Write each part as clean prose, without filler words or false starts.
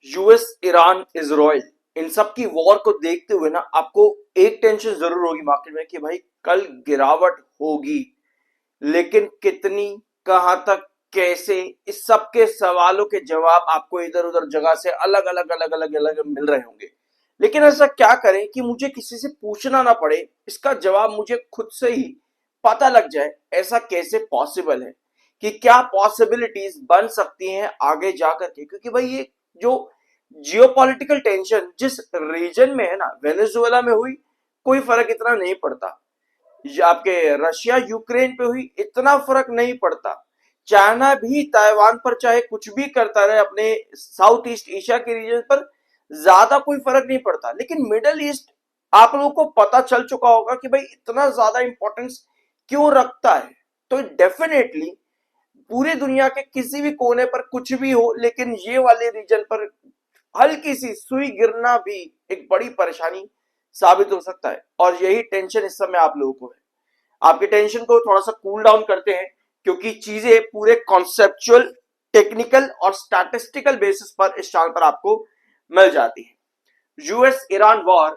US, Iran, Israel, इन सब की war को देखते हुए ना आपको एक टेंशन जरूर होगी मार्केट में कि भाई कल गिरावट होगी, लेकिन कितनी, कहां तक, कैसे, इस सब के सवालों के जवाब आपको इधर उधर जगह से अलग अलग अलग अलग अलग मिल रहे होंगे। लेकिन ऐसा क्या करें कि मुझे किसी से पूछना ना पड़े, इसका जवाब मुझे खुद से ही पता लग जाए। ऐसा कैसे पॉसिबल है कि क्या पॉसिबिलिटीज बन सकती हैं आगे जाकर के, क्योंकि भाई ये जो जियोपॉलिटिकल टेंशन जिस रीजन में है ना, वेनेजुएला में हुई कोई फर्क इतना नहीं पड़ता, ये आपके रशिया यूक्रेन पे हुई इतना फर्क नहीं पड़ता, चाइना भी ताइवान पर चाहे कुछ भी करता रहे अपने साउथ ईस्ट एशिया के रीजन पर, ज्यादा कोई फर्क नहीं पड़ता। लेकिन मिडल ईस्ट आप लोगों को पता चल चुका होगा कि भाई इतना ज्यादा इंपॉर्टेंस क्यों रखता है। तो डेफिनेटली पूरी दुनिया के किसी भी कोने पर कुछ भी हो, लेकिन ये वाले रीजन पर हल्की सी सुई गिरना भी एक बड़ी परेशानी साबित हो सकता है। और यही टेंशन इस समय आप लोगों को है। आपके टेंशन को थोड़ा सा कूल डाउन करते हैं, क्योंकि चीजें पूरे कॉन्सेप्चुअल, टेक्निकल और स्टैटिस्टिकल बेसिस पर इस चैनल पर आपको मिल जाती है। US Iran war,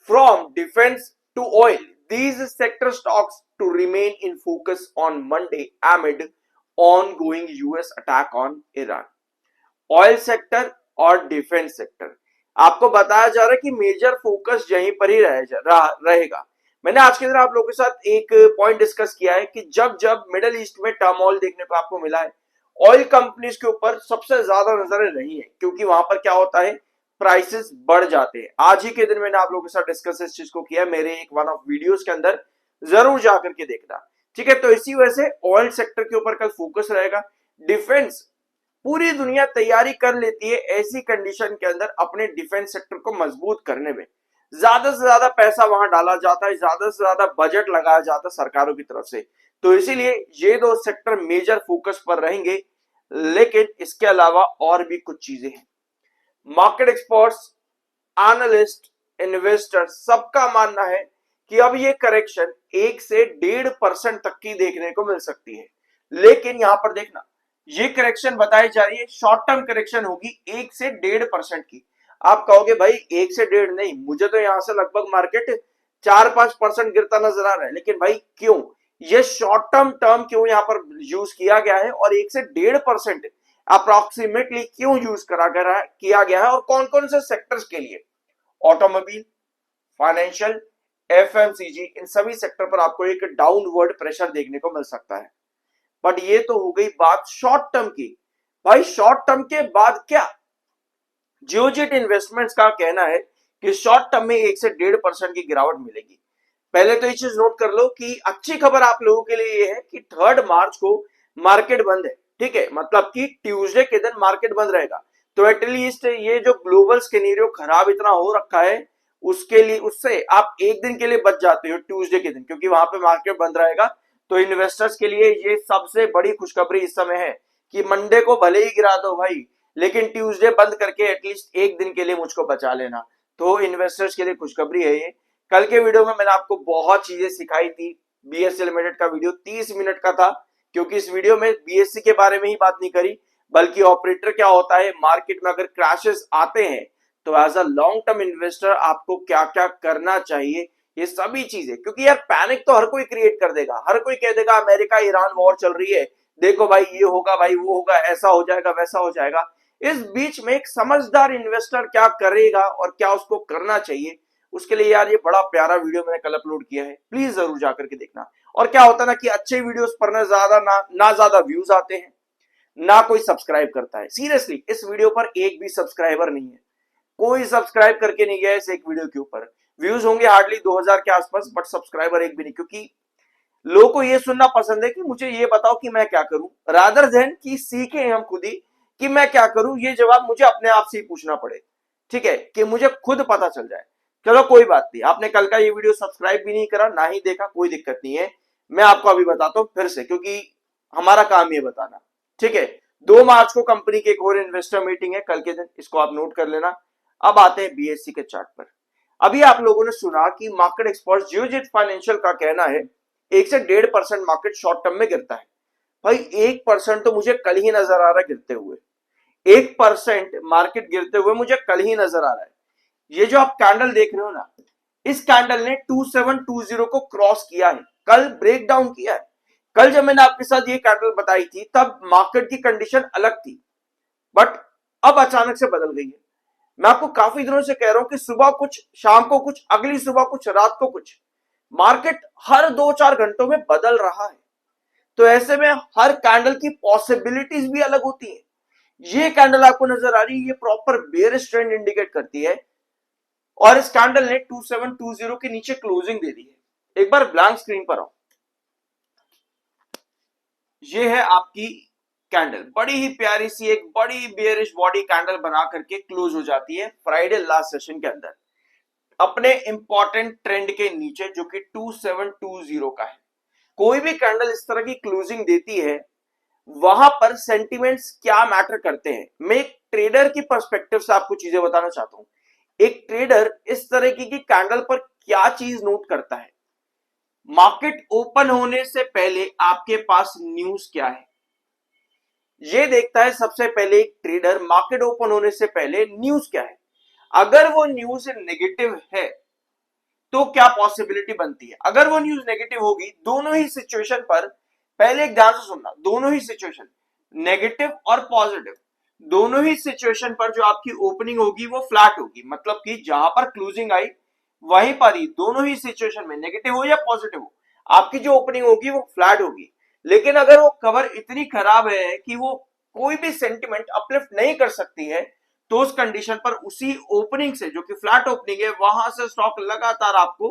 from defence to oil, these sector stocks to remain in focus on Monday amid ongoing US attack on Iran। Oil sector और डिफेंस सेक्टर आपको बताया जा रहा है कि मेजर फोकस यहीं पर ही रहेगा। मैंने आज के दिन आप लोगों के साथ एक पॉइंट डिस्कस किया है कि जब जब मिडल ईस्ट में टर्मोइल देखने को आपको मिला है, ऑयल कंपनीज के ऊपर सबसे ज्यादा नजरें रही है, क्योंकि वहां पर क्या होता है, प्राइसेस बढ़ जाते हैं। आज ही के दिन मैंने आप लोगों के साथ डिस्कस इस चीज को किया मेरे एक वन ऑफ वीडियोस के अंदर, जरूर जाकर के देखना। ठीक है, तो इसी वजह से ऑयल सेक्टर के ऊपर कल फोकस रहेगा। डिफेंस, पूरी दुनिया तैयारी कर लेती है ऐसी कंडीशन के अंदर अपने डिफेंस सेक्टर को मजबूत करने में, ज्यादा से ज्यादा पैसा वहां डाला जाता है, ज्यादा से ज्यादा बजट लगाया जाता है सरकारों की तरफ से। तो इसीलिए ये दो सेक्टर मेजर फोकस पर रहेंगे। लेकिन इसके अलावा और भी कुछ चीजें हैं। मार्केट एक्सपर्ट्स, एनालिस्ट, इन्वेस्टर सबका मानना है कि अब ये करेक्शन 1 से 1.5% तक की देखने को मिल सकती है। लेकिन यहां पर देखना, ये करेक्शन बताई जा रही है शॉर्ट टर्म करेक्शन होगी 1 से 1.5% की। आप कहोगे भाई 1 से 1.5 नहीं, मुझे तो यहां से लगभग मार्केट 4-5% गिरता नजर आ रहा है। लेकिन भाई क्यों, ये शॉर्ट टर्म टर्म क्यों यहां पर यूज किया गया है और 1 से 1.5% अप्रोक्सीमेटली क्यों यूज किया गया है और कौन कौन से सेक्टर्स के लिए, ऑटोमोबाइल, फाइनेंशियल, एफएमसीजी, इन सभी सेक्टर पर आपको एक डाउनवर्ड प्रेशर देखने को मिल सकता है। बट ये तो हो गई बात शॉर्ट टर्म की। भाई शॉर्ट टर्म के बाद क्या, जियोजेट इन्वेस्टमेंट्स का कहना है कि शॉर्ट टर्म में 1 से 1.5% की गिरावट मिलेगी। पहले तो ये चीज नोट कर लो कि अच्छी खबर आप लोगों के लिए ये है कि 3 मार्च को मार्केट बंद है। ठीक है, मतलब कि ट्यूसडे के दिन मार्केट बंद रहेगा। तो एटलीस्ट ये जो ग्लोबल स्केनेरियो खराब इतना हो रखा है, उसके लिए, उससे आप एक दिन के लिए बच जाते हो ट्यूसडे के दिन, क्योंकि वहां पे मार्केट बंद रहेगा। तो इन्वेस्टर्स के लिए ये सबसे बड़ी खुशखबरी इस समय है कि मंडे को भले ही गिरा दो भाई, लेकिन ट्यूसडे बंद करके एटलीस्ट एक दिन के लिए मुझको बचा लेना। तो इन्वेस्टर्स के लिए खुशखबरी है ये। कल के वीडियो में मैंने आपको बहुत चीजें सिखाई थी। बीएससी लिमिटेड का वीडियो 30 मिनट का था, क्योंकि इस वीडियो में बीएससी के बारे में ही बात नहीं करी, बल्कि ऑपरेटर क्या होता है, मार्केट में अगर क्रैशेस आते हैं तो as a long term investor आपको क्या क्या करना चाहिए, ये सभी चीजें। क्योंकि यार पैनिक तो हर कोई क्रिएट कर देगा, हर कोई कह देगा अमेरिका ईरान वॉर चल रही है, देखो भाई ये होगा, भाई वो होगा, ऐसा हो जाएगा, वैसा हो जाएगा। इस बीच में एक समझदार इन्वेस्टर क्या करेगा और क्या उसको करना चाहिए, उसके लिए यार ये बड़ा प्यारा वीडियो मैंने कल अपलोड किया है, प्लीज जरूर जाकर के देखना। और क्या होता है ना कि अच्छे वीडियोस पर ना ज्यादा व्यूज आते हैं, ना कोई सब्सक्राइब करता है। सीरियसली इस वीडियो पर एक भी सब्सक्राइबर नहीं है, कोई सब्सक्राइब करके नहीं गया इस एक वीडियो के ऊपर। व्यूज होंगे हार्डली 2000 के आसपास, बट सब्सक्राइबर एक भी नहीं, क्योंकि लोगों को ये सुनना पसंद है कि मुझे ये बताओ कि मैं क्या करूं, रादर देन कि सीखे हम खुद ही कि मैं क्या करूं, ये जवाब मुझे अपने आप से ही पूछना पड़े। ठीक है, कि मुझे खुद पता चल जाए। चलो कोई बात नहीं, आपने कल का ये वीडियो सब्सक्राइब भी नहीं करा, ना ही देखा, कोई दिक्कत नहीं है। मैं आपको अभी बताता हूं फिर से, क्योंकि हमारा काम ये बताना। ठीक है, 2 मार्च को कंपनी की एक और इन्वेस्टर मीटिंग है कल के दिन, इसको आप नोट कर लेना। अब आते हैं बीएससी के चार्ट पर। अभी आप लोगों ने सुना कि मार्केट एक्सपर्ट जियोजेट फाइनेंशियल का कहना है 1 से 1.5% मार्केट शॉर्ट टर्म में गिरता है। भाई 1% तो मुझे कल ही नजर आ रहा है गिरते हुए। 1% मार्केट गिरते हुए मुझे कल ही नजर आ रहा है। ये जो आप कैंडल देख रहे हो ना, इस कैंडल ने 2720 को क्रॉस किया है, कल ब्रेक डाउन किया है। कल जब मैंने आपके साथ ये कैंडल बताई थी तब मार्केट की कंडीशन अलग थी, बट अब अचानक से बदल गई है। मैं आपको काफी दिनों से कह रहा हूं कि सुबह कुछ, शाम को कुछ, अगली सुबह कुछ, रात को कुछ, मार्केट हर 2-4 घंटों में बदल रहा है। तो ऐसे में हर कैंडल की पॉसिबिलिटीज भी अलग होती है। ये कैंडल आपको नजर आ रही है, ये प्रॉपर बेयरिश ट्रेंड इंडिकेट करती है और इस कैंडल ने 2720 के नीचे क्लोजिंग दे दी है। एक बार ब्लैंक स्क्रीन पर आओ, ये है आपकी कैंडल, बड़ी ही प्यारी सी एक बड़ी बेयरिश बॉडी कैंडल बना करके क्लोज हो जाती है फ्राइडे लास्ट सेशन के अंदर अपने इंपॉर्टेंट ट्रेंड के नीचे, जो कि 2720 का है। कोई भी कैंडल इस तरह की क्लोजिंग देती है, वहां पर सेंटिमेंट्स क्या मैटर करते हैं, मैं एक ट्रेडर की पर्सपेक्टिव से आपको चीजें बताना चाहता हूं। एक ट्रेडर इस तरह की कैंडल पर क्या चीज नोट करता है, मार्केट ओपन होने से पहले आपके पास न्यूज क्या है, ये देखता है सबसे पहले एक ट्रेडर। मार्केट ओपन होने से पहले न्यूज क्या है, अगर वो न्यूज नेगेटिव है तो क्या पॉसिबिलिटी बनती है। अगर वो न्यूज नेगेटिव होगी, दोनों ही सिचुएशन पर, पहले एक ध्यान से सुनना, दोनों ही सिचुएशन नेगेटिव और पॉजिटिव, दोनों ही सिचुएशन पर जो आपकी ओपनिंग होगी वो फ्लैट होगी, मतलब कि जहां पर क्लोजिंग आई वहीं पर ही, दोनों ही सिचुएशन में नेगेटिव हो या पॉजिटिव हो, आपकी जो ओपनिंग होगी वो फ्लैट होगी। लेकिन अगर वो कवर इतनी खराब है कि वो कोई भी सेंटिमेंट अपलिफ्ट नहीं कर सकती है, तो उस कंडीशन पर उसी ओपनिंग से, जो कि फ्लैट ओपनिंग है, वहां से स्टॉक लगातार आपको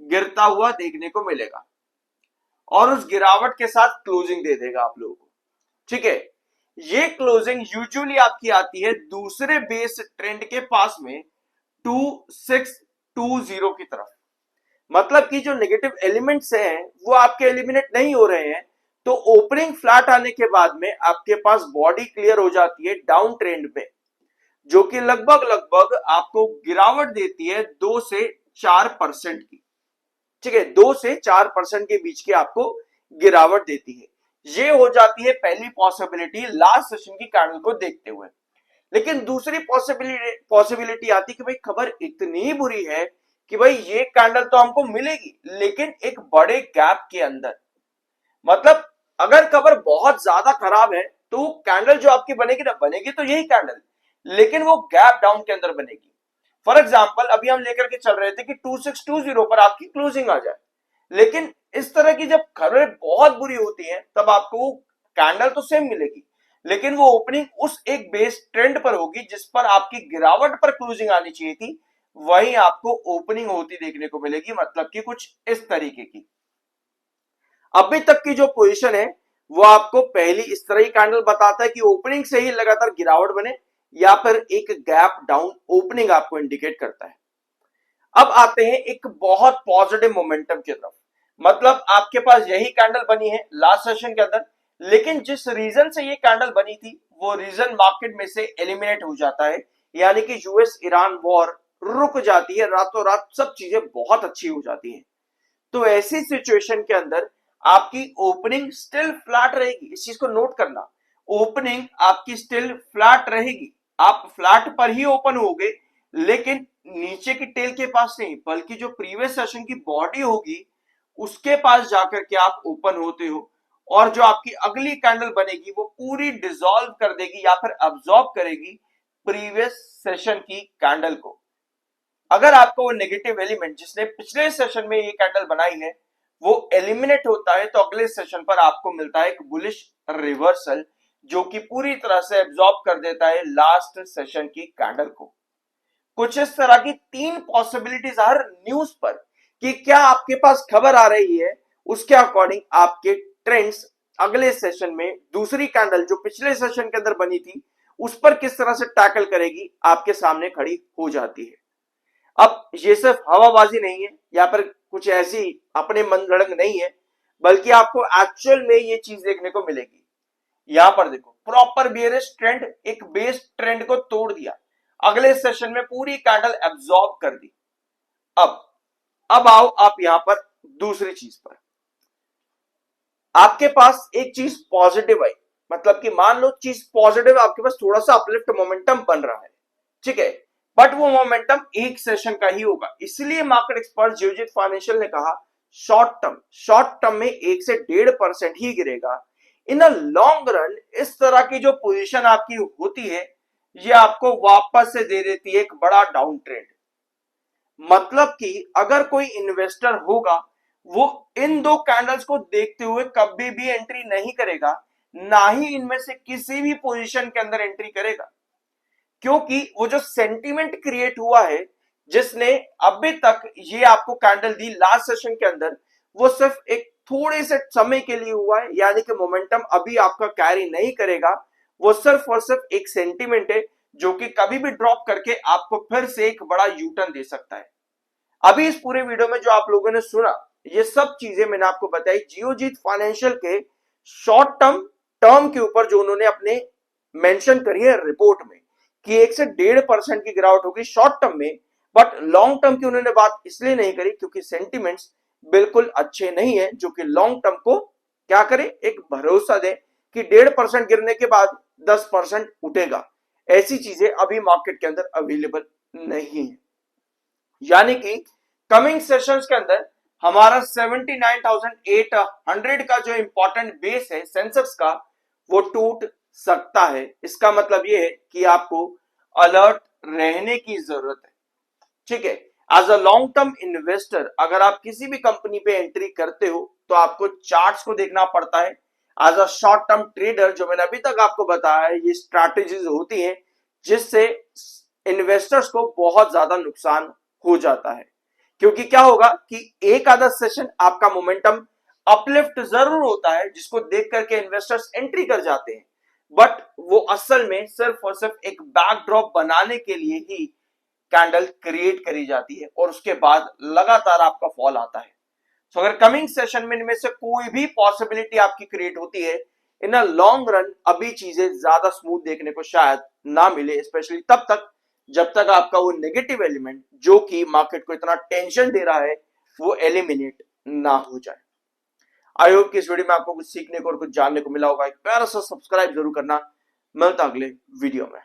गिरता हुआ देखने को मिलेगा और उस गिरावट के साथ क्लोजिंग दे देगा आप लोगों को। ठीक है, ये क्लोजिंग यूजुअली आपकी आती है दूसरे बेस ट्रेंड के पास में 2620 की तरफ, मतलब कि जो नेगेटिव एलिमेंट्स हैं वो आपके एलिमिनेट नहीं हो रहे हैं, तो ओपनिंग फ्लैट आने के बाद में आपके पास बॉडी क्लियर हो जाती है डाउन ट्रेंड पे, जो कि लगभग लगभग आपको गिरावट देती है 2 से 4% की। ठीक है, 2 से 4% के बीच की आपको गिरावट देती है। ये हो जाती है पहली पॉसिबिलिटी लास्ट सेशन की कैंडल को देखते हुए। लेकिन दूसरी पॉसिबिलिटी आती कि भाई खबर इतनी बुरी है कि भाई ये कैंडल तो हमको मिलेगी लेकिन एक बड़े गैप के अंदर, मतलब अगर खबर बहुत ज्यादा खराब है तो कैंडल जो आपकी बनेगी ना, बनेगी तो यही कैंडल, लेकिन वो गैप डाउन के अंदर बनेगी। फॉर एग्जाम्पल अभी हम लेकर के चल रहे थे कि 2620 पर आपकी क्लोजिंग आ जाए, लेकिन इस तरह की जब खबरें बहुत बुरी होती हैं तब आपको कैंडल तो सेम मिलेगी, लेकिन वो ओपनिंग उस एक बेस ट्रेंड पर होगी जिस पर आपकी गिरावट पर क्लोजिंग आनी चाहिए थी, वहीं आपको ओपनिंग होती देखने को मिलेगी, मतलब कि कुछ इस तरीके की। अभी तक की जो पोजीशन है वो आपको पहली इस तरह की कैंडल बताता है कि ओपनिंग से ही लगातार गिरावट बने या फिर एक गैप डाउन ओपनिंग आपको इंडिकेट करता है। अब आते हैं एक बहुत पॉजिटिव मोमेंटम की तरफ, मतलब आपके पास यही कैंडल बनी है लास्ट सेशन के अंदर, लेकिन जिस रीजन से ये कैंडल बनी थी वो रीजन मार्केट में से एलिमिनेट हो जाता है, यानी कि यूएस ईरान वॉर रुक जाती है, रातों रात सब चीजें बहुत अच्छी हो जाती हैं। तो ऐसी सिचुएशन के अंदर आपकी ओपनिंग स्टिल फ्लैट रहेगी, इस चीज को नोट करना, ओपनिंग आपकी स्टिल फ्लैट रहेगी, आप फ्लैट पर ही ओपन होगे, लेकिन नीचे की टेल के पास नहीं, बल्कि जो प्रीवियस सेशन की बॉडी होगी उसके पास जाकर के आप ओपन होते हो, और जो आपकी अगली कैंडल बनेगी वो पूरी डिसॉल्व कर देगी या फिर अब्सॉर्ब करेगी प्रीवियस सेशन की कैंडल को। अगर आपको वो नेगेटिव एलिमेंट जिसने पिछले सेशन में ये कैंडल बनाई है वो एलिमिनेट होता है, तो अगले सेशन पर आपको मिलता है एक बुलिश रिवर्सल, जो कि पूरी तरह से एब्सॉर्ब कर देता है लास्ट सेशन की कैंडल को। कुछ इस तरह की तीन पॉसिबिलिटीज हर न्यूज पर कि क्या आपके पास खबर आ रही है, उसके अकॉर्डिंग आपके ट्रेंड्स अगले सेशन में दूसरी कैंडल जो पिछले सेशन के अंदर बनी थी उस पर किस तरह से टैकल करेगी आपके सामने खड़ी हो जाती है। अब ये सिर्फ हवाबाजी नहीं है या फिर कुछ ऐसी अपने मन गढ़ंत नहीं है, बल्कि आपको एक्चुअल में ये चीज देखने को मिलेगी। यहां पर देखो, प्रॉपर बियरिश ट्रेंड एक बेस ट्रेंड को तोड़ दिया, अगले सेशन में पूरी कैंडल एब्सॉर्ब कर दी। अब आओ आप यहां पर दूसरी चीज पर, आपके पास एक चीज पॉजिटिव आई, मतलब कि मान लो चीज पॉजिटिव, आपके पास थोड़ा सा अपलिफ्ट मोमेंटम बन रहा है, ठीक है, बट वो मोमेंटम एक सेशन का ही होगा। इसलिए मार्केट एक्सपर्ट जियोजीत फाइनेंशियल ने कहा शॉर्ट टर्म में 1 से 1.5% ही गिरेगा। इन अ लॉन्ग रन इस तरह की जो पोजीशन आपकी होती है ये आपको वापस से दे देती है एक बड़ा डाउन ट्रेंड। मतलब कि अगर कोई इन्वेस्टर होगा वो इन दो कैंडल्स को देखते हुए कभी भी एंट्री नहीं करेगा, ना ही इनमें से किसी भी पोजीशन के अंदर एंट्री करेगा, क्योंकि वो जो सेंटीमेंट क्रिएट हुआ है जिसने अभी तक ये आपको कैंडल दी लास्ट सेशन के अंदर, वो सिर्फ एक थोड़े से समय के लिए हुआ है, यानी कि मोमेंटम अभी आपका कैरी नहीं करेगा। वो सिर्फ और सिर्फ एक सेंटीमेंट है जो कि कभी भी ड्रॉप करके आपको फिर से एक बड़ा यूटर्न दे सकता है। अभी इस पूरे वीडियो में जो आप लोगों ने सुना ये सब चीजें मैंने आपको बताई जियोजीत फाइनेंशियल के शॉर्ट टर्म के ऊपर जो उन्होंने अपने मेंशन करी है रिपोर्ट में कि 1 से 1.5% की गिरावट होगी शॉर्ट टर्म में, बट लॉन्ग टर्म की उन्होंने बात इसलिए नहीं करी क्योंकि सेंटिमेंट्स बिल्कुल अच्छे नहीं है जो कि लॉन्ग टर्म को क्या करे, एक भरोसा दे कि 1.5% गिरने के बाद 10% उठेगा। ऐसी चीजें अभी मार्केट के अंदर अवेलेबल नहीं है, यानी कि कमिंग सेशंस के अंदर हमारा 79,800 का जो इंपॉर्टेंट बेस है सेंसेक्स का वो टूट सकता है। इसका मतलब ये है कि आपको अलर्ट रहने की जरूरत है, ठीक है। As a long term investor अगर आप किसी भी कंपनी पे एंट्री करते हो तो आपको चार्ट्स को देखना पड़ता है। As a short term trader जो मैंने अभी तक आपको बताया है ये स्ट्रैटेजीज होती हैं जिससे इन्वेस्टर्स को बहुत ज्यादा नुकसान हो जाता है, क्योंकि क्या होगा कि एक आधा सेशन आपका मोमेंटम अपलिफ्ट जरूर होता है जिसको देख करके इन्वेस्टर्स एंट्री कर जाते हैं, बट वो असल में सिर्फ और सिर्फ एक बैकड्रॉप बनाने के लिए ही कैंडल क्रिएट करी जाती है और उसके बाद लगातार आपका फॉल आता है। तो अगर कमिंग सेशन में इनमें से कोई भी पॉसिबिलिटी आपकी क्रिएट होती है इन अ लॉन्ग रन अभी चीजें ज्यादा स्मूथ देखने को शायद ना मिले, स्पेशली तब तक जब तक आपका वो नेगेटिव एलिमेंट जो कि मार्केट को इतना टेंशन दे रहा है वो एलिमिनेट ना हो जाए। आई होप कि इस वीडियो में आपको कुछ सीखने को और कुछ जानने को मिला होगा। एक प्यारा सा सब्सक्राइब जरूर करना। मिलता अगले वीडियो में।